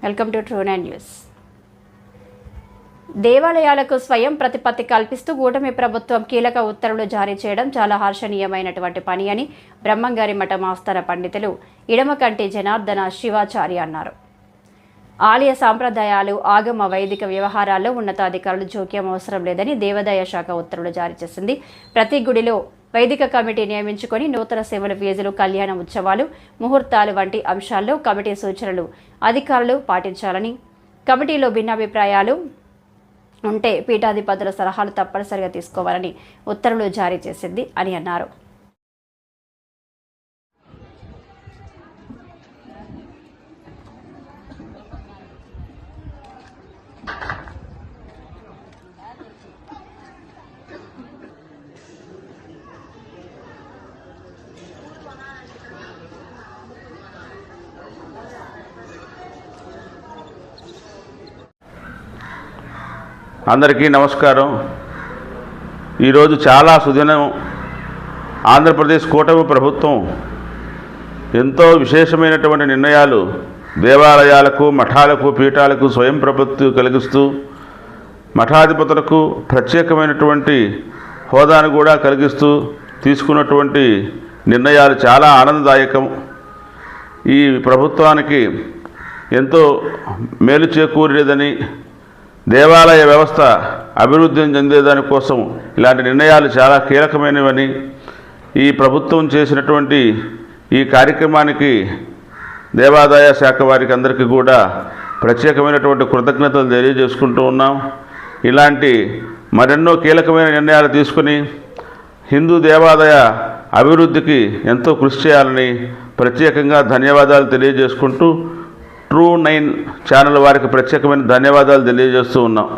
Welcome to ట్రూ9 news. దేవాలయాలకు స్వయం ప్రతిపత్తి కల్పిస్తూ కూటమి ప్రభుత్వం కీలక ఉత్తర్వులు జారీ చేయడం చాలా హర్షణీయమైనటువంటి పని అని బ్రహ్మంగారి మఠం ఆస్థాన పండితులు ఇడమకంటి జనార్దన శివాచార్య అన్నారు. ఆలయ సాంప్రదాయాలు, ఆగమ వైదిక వ్యవహారాల్లో ఉన్నతాధికారులు జోక్యం అవసరం లేదని దేవాదాయ శాఖ ఉత్తర్వులు జారీ చేసింది. ప్రతి గుడిలో వైదిక కమిటీ నియమించుకొని నూతన సేవల ఫీజులు, కళ్యాణ ఉత్సవాలు, ముహూర్తాలు వంటి అంశాల్లో కమిటీ సూచనలు అధికారులు పాటించాలని, కమిటీలో భిన్నాభిప్రాయాలు ఉంటే పీఠాధిపతుల సలహాలు తప్పనిసరిగా తీసుకోవాలని ఉత్తర్వులు జారీ చేసింది అని అన్నారు. అందరికీ నమస్కారం. ఈరోజు చాలా సుదినం. ఆంధ్రప్రదేశ్ కూటమి ప్రభుత్వం ఎంతో విశేషమైనటువంటి నిర్ణయాలు దేవాలయాలకు, మఠాలకు, పీఠాలకు స్వయం ప్రభుత్వం కలిగిస్తూ మఠాధిపతులకు ప్రత్యేకమైనటువంటి హోదాను కూడా కలిగిస్తూ తీసుకున్నటువంటి నిర్ణయాలు చాలా ఆనందదాయకం. ఈ ప్రభుత్వానికి ఎంతో మేలు చేకూరేదని, దేవాలయ వ్యవస్థ అభివృద్ధి చెందేదాని కోసం ఇలాంటి నిర్ణయాలు చాలా కీలకమైనవని, ఈ ప్రభుత్వం చేసినటువంటి ఈ కార్యక్రమానికి దేవాదాయ శాఖ వారికి అందరికీ కూడా ప్రత్యేకమైనటువంటి కృతజ్ఞతలు తెలియజేసుకుంటూ ఉన్నాం. ఇలాంటి మరెన్నో కీలకమైన నిర్ణయాలు తీసుకుని హిందూ దేవాదాయ అభివృద్ధికి ఎంతో కృషి చేయాలని ప్రత్యేకంగా ధన్యవాదాలు తెలియజేసుకుంటూ ట్రూ9 ఛానల్ వారికి ప్రత్యేకమైన ధన్యవాదాలు తెలియజేస్తూ ఉన్నాం.